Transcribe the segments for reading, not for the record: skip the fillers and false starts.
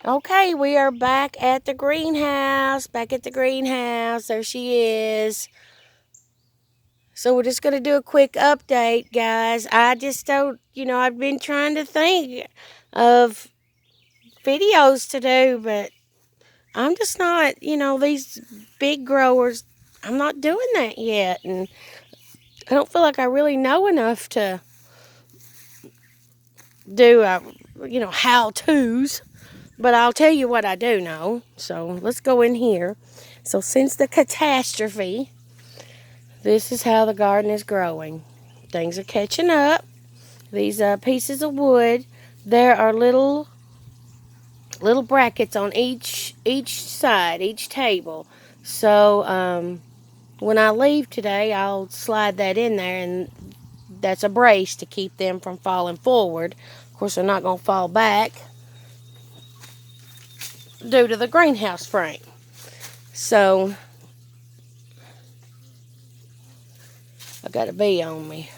Okay, we are back at the greenhouse. Back at the greenhouse. There she is. So we're just going to do a quick update, guys. I just don't, I've been trying to think of videos to do, but I'm just not, these big growers, I'm not doing that yet. And I don't feel like I really know enough to do, how to's. But I'll tell you what I do know. So let's go in here. So since the catastrophe, this is how the garden is growing. Things are catching up. These pieces of wood, there are little brackets on each side, each table. So when I leave today, I'll slide that in there, and that's a brace to keep them from falling forward. Of course, they're not going to fall back due to the greenhouse frame. So I got a bee on me.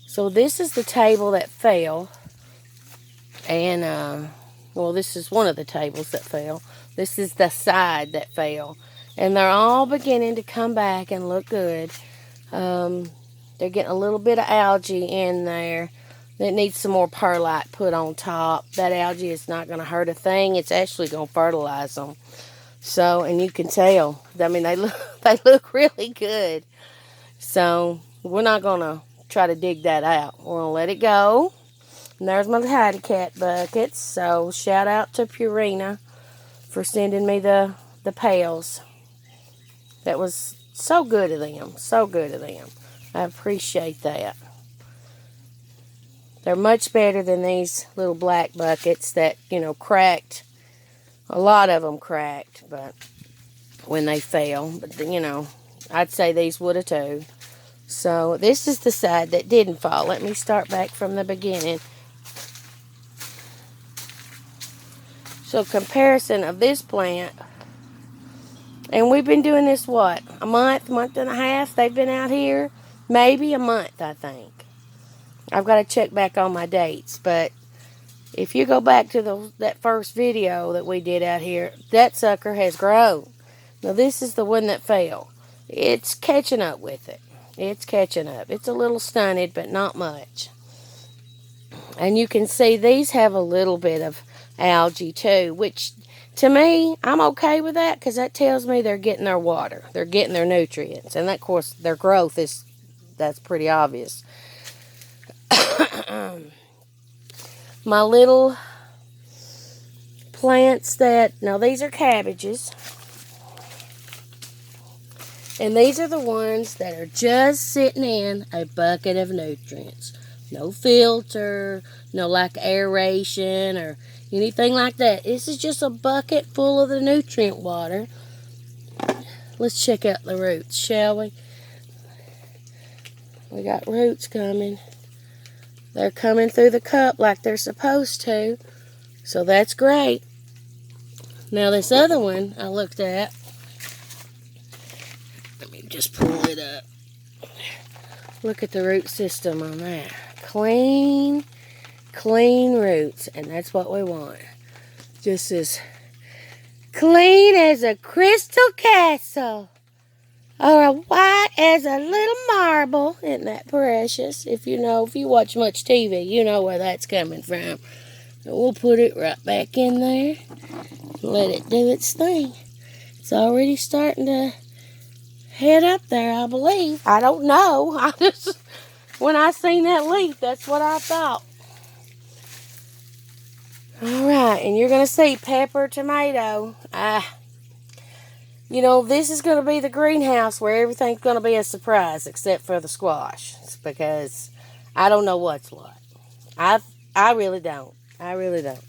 So this is the table that fell, and this is one of the tables that fell. This is the side that fell, and they're all beginning to come back and look good. They're getting a little bit of algae in there that needs some more perlite put on top. That algae is not going to hurt a thing. It's actually going to fertilize them. So, and you can tell. I mean, they look really good. So we're not going to try to dig that out. We're going to let it go. And there's my Tidy Cat buckets. So shout out to Purina for sending me the pails. That was so good of them. So good of them. I appreciate that. They're much better than these little black buckets that, cracked. A lot of them cracked, but when they fell. But, I'd say these would have too. So this is the side that didn't fall. Let me start back from the beginning. So comparison of this plant, and we've been doing this what, a month and a half? They've been out here, maybe a month, I think. I've got to check back on my dates, but if you go back to that first video that we did out here, that sucker has grown. Now this is the one that fell. It's catching up with it. It's catching up. It's a little stunted, but not much. And you can see these have a little bit of algae too, which to me, I'm okay with that because that tells me they're getting their water. They're getting their nutrients. And of course, their growth that's pretty obvious. My little plants now these are cabbages. And these are the ones that are just sitting in a bucket of nutrients. No filter, no like aeration or anything like that. This is just a bucket full of the nutrient water. Let's check out the roots, shall we? We got roots coming. They're coming through the cup like they're supposed to. So that's great. Now this other one I looked at. Let me just pull it up. Look at the root system on that. Clean roots. And that's what we want. Just as clean as a crystal castle. Or white as a little marble. Isn't that precious? If you watch much TV, you know where that's coming from. So we'll put it right back in there. Let it do its thing. It's already starting to head up there, I believe. I don't know. When I seen that leaf, that's what I thought. Alright, and you're going to see pepper, tomato. This is going to be the greenhouse where everything's going to be a surprise except for the squash. It's because I don't know what's what. I really don't. I really don't.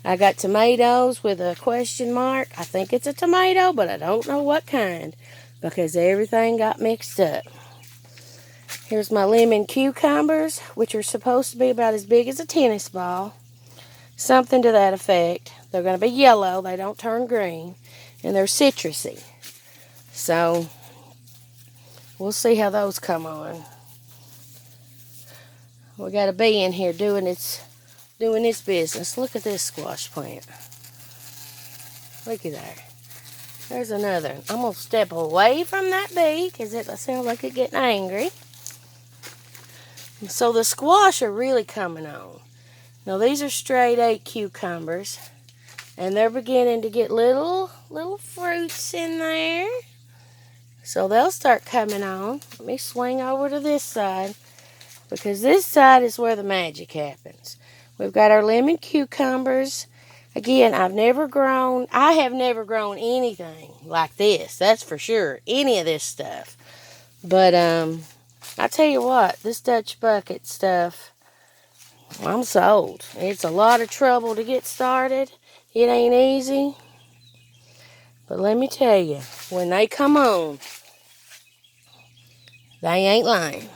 I got tomatoes with a question mark. I think it's a tomato, but I don't know what kind because everything got mixed up. Here's my lemon cucumbers, which are supposed to be about as big as a tennis ball. Something to that effect. They're going to be yellow. They don't turn green. And they're citrusy. So, we'll see how those come on. We got a bee in here doing its doing this business. Look at this squash plant. Look at that. There's another. I'm going to step away from that bee because it sounds like it's getting angry. So the squash are really coming on. Now these are straight 8 cucumbers. And they're beginning to get little fruits in there. So they'll start coming on. Let me swing over to this side, because this side is where the magic happens. We've got our lemon cucumbers. Again, I have never grown anything like this. That's for sure. Any of this stuff. But I tell you what, this Dutch bucket stuff, I'm sold. It's a lot of trouble to get started. It ain't easy. But let me tell you, when they come on, they ain't lying.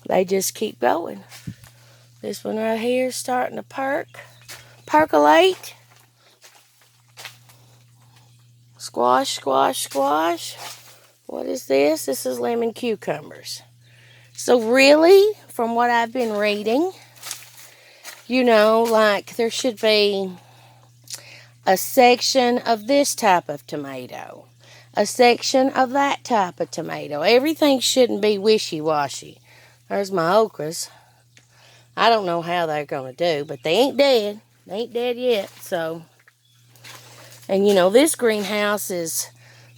They just keep going. This one right here is starting to percolate. Squash, squash, squash. What is this? This is lemon cucumbers. So really, from what I've been reading, you know, like there should be a section of this type of tomato, a section of that type of tomato. Everything shouldn't be wishy-washy. There's my okras. I don't know how they're going to do, but they ain't dead. They ain't dead yet, so. And, you know, this greenhouse is,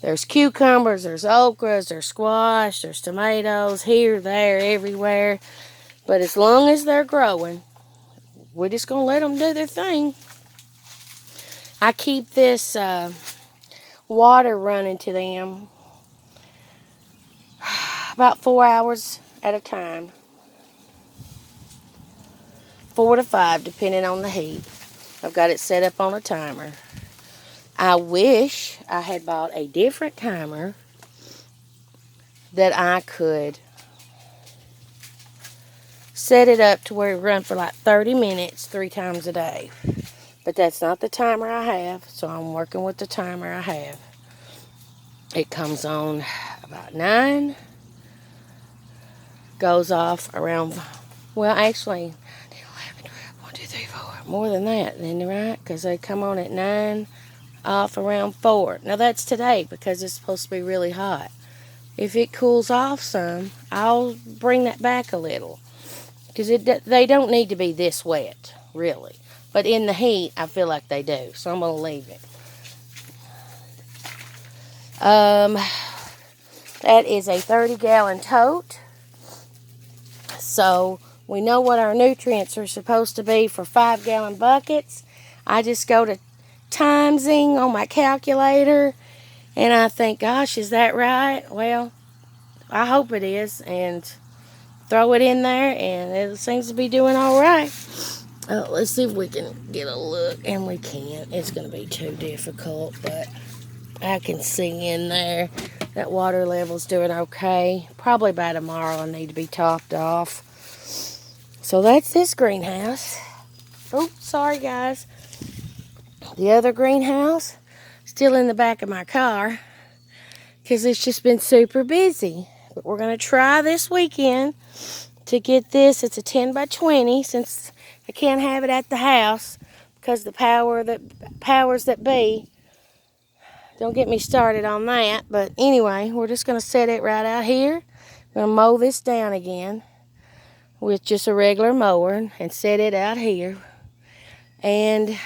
there's cucumbers, there's okras, there's squash, there's tomatoes, here, there, everywhere. But as long as they're growing, we're just going to let them do their thing. I keep this water running to them about 4 hours at a time. 4 to 5, depending on the heat. I've got it set up on a timer. I wish I had bought a different timer that I could set it up to where it run for like 30 minutes 3 times a day. But that's not the timer I have, so I'm working with the timer I have. It comes on about 9, goes off around, well, actually, 1, 2, 3, 4, more than that, isn't it, right? Because they come on at 9, off around 4. Now that's today because it's supposed to be really hot. If it cools off some, I'll bring that back a little, because they don't need to be this wet, really. But in the heat, I feel like they do, so I'm going to leave it. That is a 30-gallon tote. So we know what our nutrients are supposed to be for 5-gallon buckets. I just go to timesing on my calculator, and I think, gosh, is that right? Well, I hope it is, and throw it in there, and it seems to be doing all right. Let's see if we can get a look, and we can't. It's going to be too difficult, but I can see in there that water level's doing okay. Probably by tomorrow I need to be topped off. So that's this greenhouse. Oh, sorry guys. The other greenhouse, still in the back of my car, because it's just been super busy. But we're going to try this weekend to get this. It's a 10 by 20, since I can't have it at the house because the powers that be. Don't get me started on that. But anyway, we're just going to set it right out here. We're going to mow this down again with just a regular mower and set it out here. And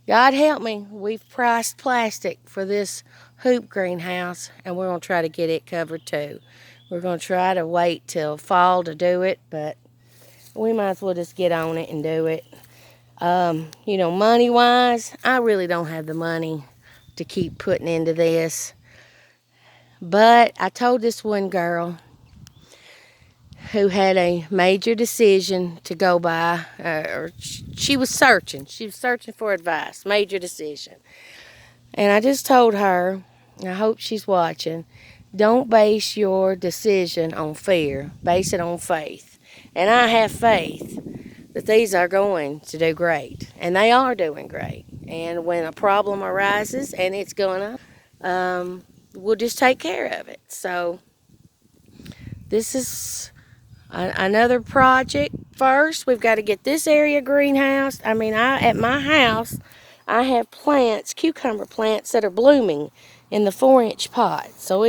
God help me, we've priced plastic for this hoop greenhouse, and we're going to try to get it covered too. We're going to try to wait till fall to do it, but we might as well just get on it and do it. You know, money-wise, I really don't have the money to keep putting into this. But I told this one girl who had a major decision to go by, or she was searching for advice, major decision. And I just told her, and I hope she's watching, don't base your decision on fear, base it on faith. And I have faith that these are going to do great, and they are doing great. And when a problem arises, and it's gonna, we'll just take care of it. So This is another project. First, we've got to get this area greenhoused. I mean, at my house, I have plants, cucumber plants that are blooming in the 4-inch pot. So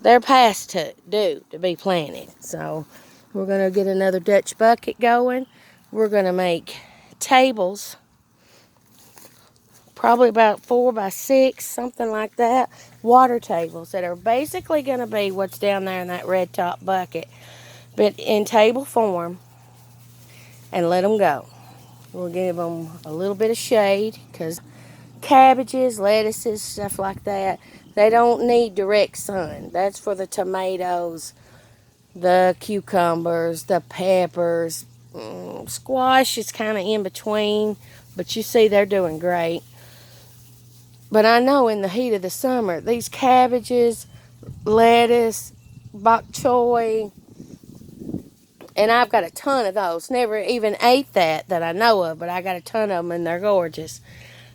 they're past due to be planted. So we're going to get another Dutch bucket going. We're going to make tables, probably about 4 by 6, something like that. Water tables that are basically going to be what's down there in that red top bucket, but in table form, and let them go. We'll give them a little bit of shade because cabbages, lettuces, stuff like that, they don't need direct sun. That's for the tomatoes, the cucumbers, the peppers. Squash is kind of in between, but you see they're doing great. But I know in the heat of the summer, these cabbages, lettuce, bok choy, and I've got a ton of those. Never even ate that I know of, but I got a ton of them and they're gorgeous.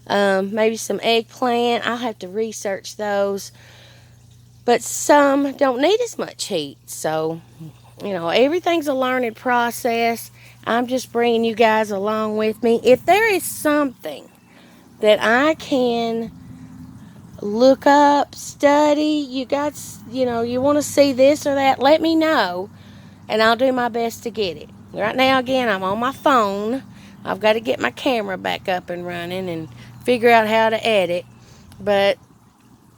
Maybe some eggplant. I'll have to research those. But some don't need as much heat. So, everything's a learning process. I'm just bringing you guys along with me. If there is something that I can look up, study, you want to see this or that, let me know. And I'll do my best to get it. Right now, again, I'm on my phone. I've got to get my camera back up and running and figure out how to edit. But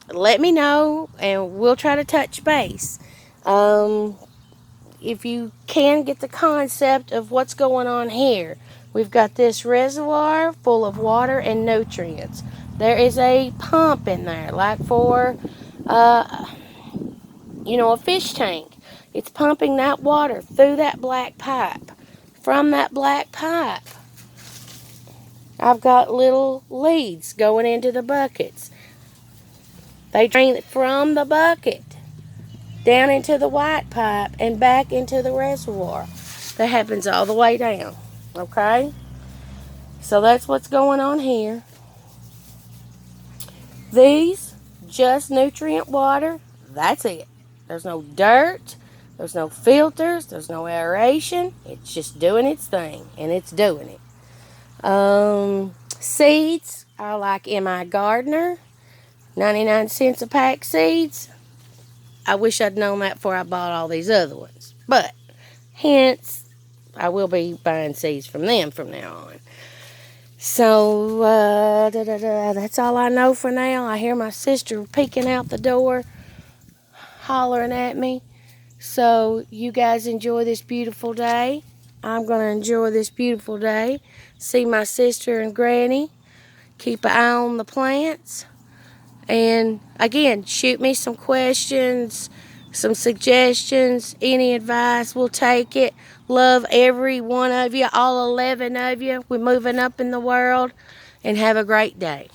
let me know, and we'll try to touch base. If you can get the concept of what's going on here, we've got this reservoir full of water and nutrients. There is a pump in there, like for, a fish tank. It's pumping that water through that black pipe. From that black pipe, I've got little leads going into the buckets. They drain it from the bucket down into the white pipe and back into the reservoir. That happens all the way down. Okay? So that's what's going on here. These, just nutrient water. That's it. There's no dirt. There's no filters. There's no aeration. It's just doing its thing. And it's doing it. Seeds are like M.I. Gardner. 99 cents a pack seeds. I wish I'd known that before I bought all these other ones. But, hence, I will be buying seeds from them from now on. So, that's all I know for now. I hear my sister peeking out the door, hollering at me. So, you guys enjoy this beautiful day. I'm going to enjoy this beautiful day. See my sister and Granny. Keep an eye on the plants. And, again, shoot me some questions, some suggestions, any advice. We'll take it. Love every one of you, all 11 of you. We're moving up in the world. And have a great day.